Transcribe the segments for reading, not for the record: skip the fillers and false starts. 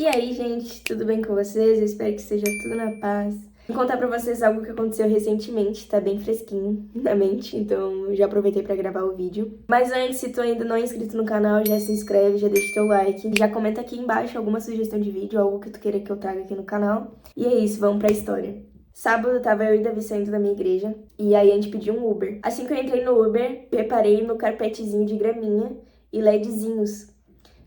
E aí, gente, tudo bem com vocês? Eu espero que esteja tudo na paz. Vou contar pra vocês algo que aconteceu recentemente, tá bem fresquinho na mente, então já aproveitei pra gravar o vídeo. Mas antes, se tu ainda não é inscrito no canal, já se inscreve, já deixa teu like, já comenta aqui embaixo alguma sugestão de vídeo, algo que tu queira que eu traga aqui no canal. E é isso, vamos pra história. Sábado tava eu e Davi saindo da minha igreja, e aí a gente pediu um Uber. Assim que eu entrei no Uber, reparei no carpetezinho de graminha e LEDzinhos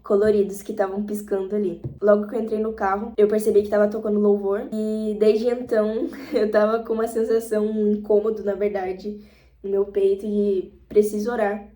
coloridos que estavam piscando ali. Logo que eu entrei no carro, eu percebi que tava tocando louvor e desde então eu tava com uma sensação, um incômodo, na verdade, no meu peito de preciso orar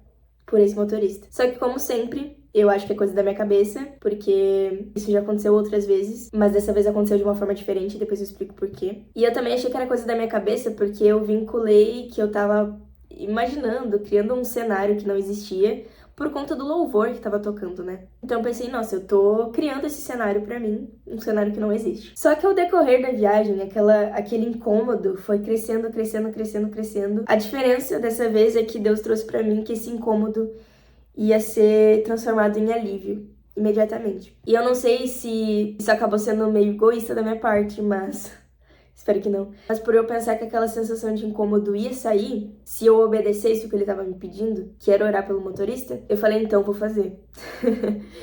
por esse motorista. Só que, como sempre, eu acho que é coisa da minha cabeça, porque isso já aconteceu outras vezes, mas dessa vez aconteceu de uma forma diferente, depois eu explico por quê. E eu também achei que era coisa da minha cabeça, porque eu vinculei que eu tava imaginando, criando um cenário que não existia, por conta do louvor que tava tocando, né? Então eu pensei, nossa, eu tô criando esse cenário pra mim, um cenário que não existe. Só que ao decorrer da viagem, aquele incômodo foi crescendo, crescendo, crescendo, crescendo. A diferença dessa vez é que Deus trouxe pra mim que esse incômodo ia ser transformado em alívio imediatamente. E eu não sei se isso acabou sendo meio egoísta da minha parte, mas espero que não. Mas por eu pensar que aquela sensação de incômodo ia sair, se eu obedecesse o que ele tava me pedindo, que era orar pelo motorista, eu falei, então vou fazer.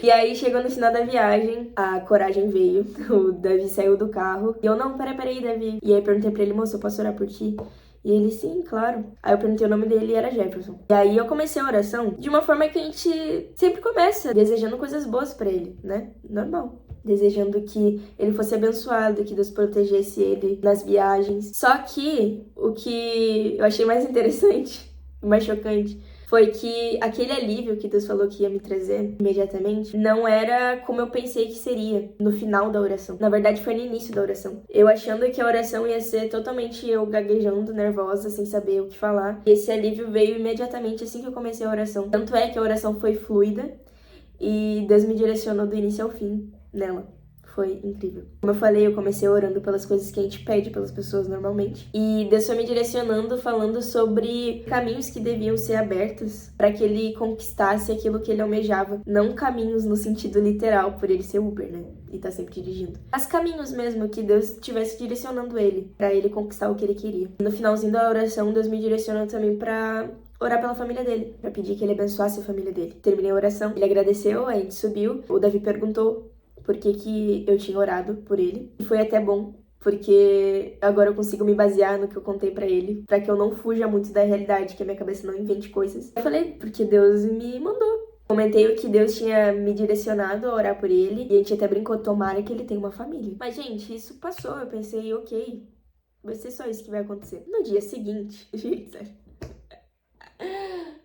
E aí, chegou no final da viagem, a coragem veio, o Davi saiu do carro, e eu, não, peraí, Davi. E aí perguntei pra ele, moço, eu posso orar por ti? E ele, sim, claro. Aí eu perguntei o nome dele e era Jefferson. E aí eu comecei a oração de uma forma que a gente sempre começa, desejando coisas boas pra ele, né? Normal. Desejando que ele fosse abençoado, que Deus protegesse ele nas viagens. Só que o que eu achei mais interessante, mais chocante, foi que aquele alívio que Deus falou que ia me trazer imediatamente não era como eu pensei que seria no final da oração. Na verdade, foi no início da oração. Eu achando que a oração ia ser totalmente eu gaguejando, nervosa, sem saber o que falar. E esse alívio veio imediatamente assim que eu comecei a oração. Tanto é que a oração foi fluida e Deus me direcionou do início ao fim nela. Foi incrível. Como eu falei, eu comecei orando pelas coisas que a gente pede pelas pessoas normalmente. E Deus foi me direcionando, falando sobre caminhos que deviam ser abertos para que ele conquistasse aquilo que ele almejava. Não caminhos no sentido literal, por ele ser Uber, né? E tá sempre dirigindo. Mas caminhos mesmo que Deus estivesse direcionando ele, para ele conquistar o que ele queria. No finalzinho da oração, Deus me direcionou também para orar pela família dele, pra pedir que ele abençoasse a família dele. Terminei a oração, ele agradeceu, a gente subiu, o Davi perguntou por que eu tinha orado por ele. E foi até bom, porque agora eu consigo me basear no que eu contei pra ele, pra que eu não fuja muito da realidade, que a minha cabeça não invente coisas. Eu falei, porque Deus me mandou. Comentei o que Deus tinha me direcionado a orar por ele, e a gente até brincou, tomara que ele tenha uma família. Mas, gente, isso passou, eu pensei, ok, vai ser só isso que vai acontecer. No dia seguinte, gente, sério.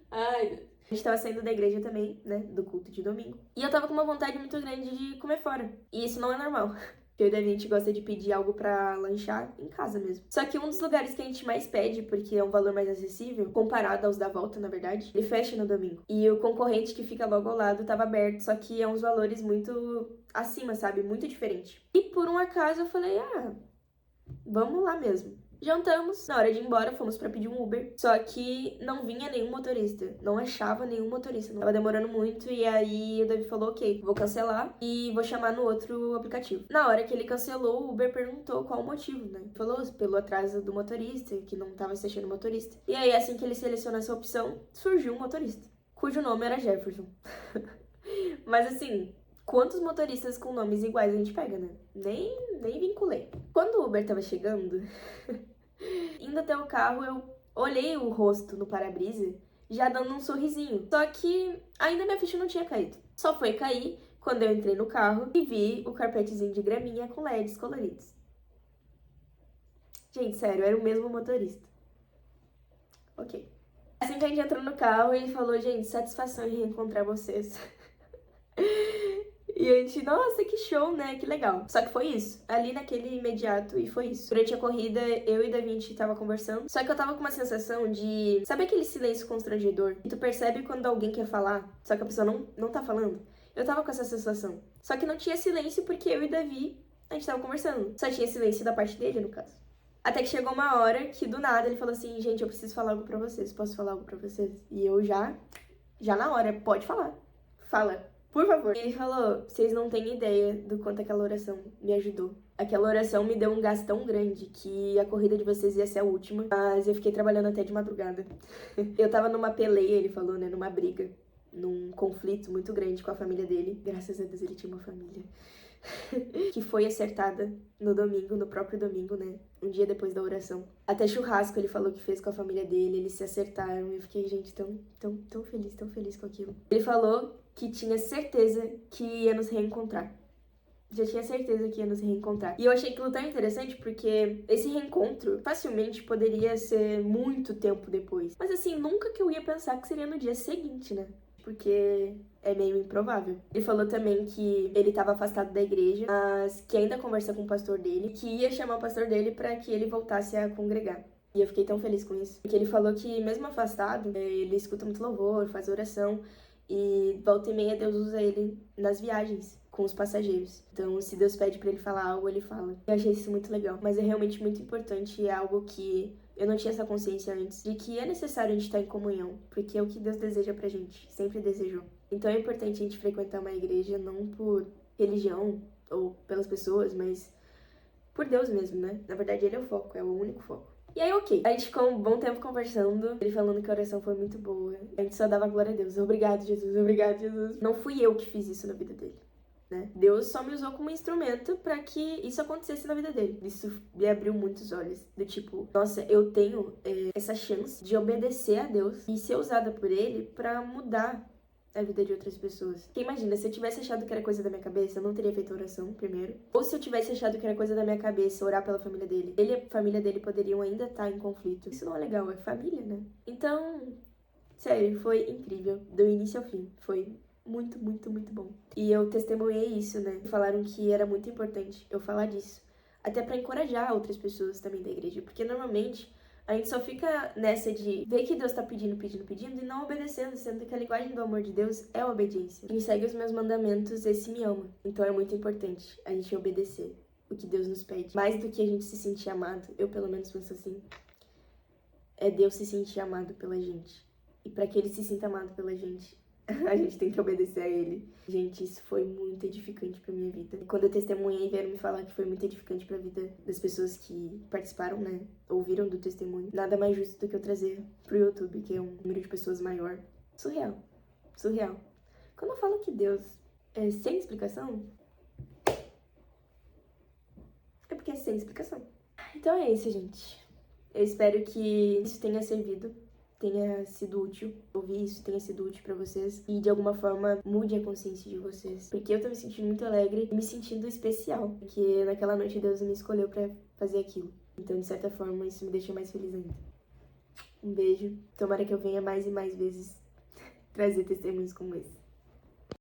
Ai, a gente tava saindo da igreja também, né, do culto de domingo. E eu tava com uma vontade muito grande de comer fora. E isso não é normal. Eu e Davi, a gente gosta de pedir algo pra lanchar em casa mesmo. Só que um dos lugares que a gente mais pede, porque é um valor mais acessível, comparado aos da volta, na verdade, ele fecha no domingo. E o concorrente que fica logo ao lado tava aberto, só que é uns valores muito acima, sabe? Muito diferente. E por um acaso eu falei, vamos lá mesmo. Jantamos, na hora de ir embora, fomos pra pedir um Uber. Só que não vinha nenhum motorista. Não achava nenhum motorista. Tava demorando muito e aí o Davi falou, ok, vou cancelar e vou chamar no outro aplicativo. Na hora que ele cancelou, o Uber perguntou qual o motivo, né? Falou pelo atraso do motorista, que não tava se achando motorista. E aí, assim que ele selecionou essa opção, surgiu um motorista, cujo nome era Jefferson. Mas assim, quantos motoristas com nomes iguais a gente pega, né? Nem vinculei. Quando o Uber tava chegando, indo até o carro, eu olhei o rosto no para-brisa, já dando um sorrisinho. Só que ainda minha ficha não tinha caído. Só foi cair quando eu entrei no carro e vi o carpetezinho de graminha com LEDs coloridos. Gente, sério, era o mesmo motorista. Ok. Assim que a gente entrou no carro, ele falou, gente, satisfação em reencontrar vocês. E a gente, nossa, que show, né? Que legal. Só que foi isso. Ali naquele imediato, e foi isso. Durante a corrida, eu e Davi, a gente tava conversando. Só que eu tava com uma sensação de... Sabe aquele silêncio constrangedor? Que tu percebe quando alguém quer falar, só que a pessoa não tá falando? Eu tava com essa sensação. Só que não tinha silêncio porque eu e Davi, a gente tava conversando. Só tinha silêncio da parte dele, no caso. Até que chegou uma hora que, do nada, ele falou assim, gente, eu preciso falar algo pra vocês. Posso falar algo pra vocês? E eu já na hora, pode falar. Fala. Por favor. Ele falou, vocês não têm ideia do quanto aquela oração me ajudou. Aquela oração me deu um gás tão grande que a corrida de vocês ia ser a última, mas eu fiquei trabalhando até de madrugada. Eu tava numa peleia, ele falou, né, numa briga, num conflito muito grande com a família dele. Graças a Deus ele tinha uma família. Que foi acertada no domingo, no próprio domingo, né? Um dia depois da oração. Até churrasco ele falou que fez com a família dele, eles se acertaram. Eu fiquei, gente, tão feliz com aquilo. Ele falou que tinha certeza que ia nos reencontrar. Já tinha certeza que ia nos reencontrar. E eu achei aquilo tão interessante porque esse reencontro facilmente poderia ser muito tempo depois. Mas assim, nunca que eu ia pensar que seria no dia seguinte, né? Porque é meio improvável. Ele falou também que ele estava afastado da igreja, mas que ainda conversa com o pastor dele, que ia chamar o pastor dele para que ele voltasse a congregar. E eu fiquei tão feliz com isso. Porque ele falou que mesmo afastado, ele escuta muito louvor, faz oração, e volta e meia Deus usa ele nas viagens com os passageiros. Então, se Deus pede pra ele falar algo, ele fala. Eu achei isso muito legal. Mas é realmente muito importante e é algo que eu não tinha essa consciência antes, de que é necessário a gente estar em comunhão, porque é o que Deus deseja pra gente, sempre desejou. Então é importante a gente frequentar uma igreja não por religião ou pelas pessoas, mas por Deus mesmo, né? Na verdade, ele é o foco, é o único foco. E aí, ok. A gente ficou um bom tempo conversando, ele falando que a oração foi muito boa. A gente só dava glória a Deus. Obrigado, Jesus, obrigado, Jesus. Não fui eu que fiz isso na vida dele. Né? Deus só me usou como instrumento pra que isso acontecesse na vida dele. Isso me abriu muitos olhos. Do tipo, nossa, eu tenho essa chance de obedecer a Deus e ser usada por ele pra mudar a vida de outras pessoas. Porque imagina, se eu tivesse achado que era coisa da minha cabeça, eu não teria feito oração primeiro. Ou se eu tivesse achado que era coisa da minha cabeça, orar pela família dele. Ele e a família dele poderiam ainda estar em conflito. Isso não é legal, é família, né? Então, sério, foi incrível. Do início ao fim. Foi muito bom. E eu testemunhei isso, né? Falaram que era muito importante eu falar disso. Até pra encorajar outras pessoas também da igreja. Porque normalmente a gente só fica nessa de ver que Deus tá pedindo e não obedecendo, sendo que a linguagem do amor de Deus é a obediência. Quem segue os meus mandamentos, esse me ama. Então é muito importante a gente obedecer o que Deus nos pede. Mais do que a gente se sentir amado, eu pelo menos penso assim, é Deus se sentir amado pela gente. E pra que ele se sinta amado pela gente, a gente tem que obedecer a ele. Gente, isso foi muito edificante pra minha vida. Quando eu testemunhei, vieram me falar que foi muito edificante pra vida das pessoas que participaram, né? Ouviram do testemunho. Nada mais justo do que eu trazer pro YouTube, que é um número de pessoas maior. Surreal. Quando eu falo que Deus é sem explicação, é porque é sem explicação. Então é isso, gente. Eu espero que isso tenha servido, tenha sido útil, ouvir isso tenha sido útil pra vocês e de alguma forma mude a consciência de vocês. Porque eu tô me sentindo muito alegre e me sentindo especial, porque naquela noite Deus me escolheu pra fazer aquilo. Então, de certa forma, isso me deixa mais feliz ainda. Um beijo. Tomara que eu venha mais e mais vezes trazer testemunhos como esse.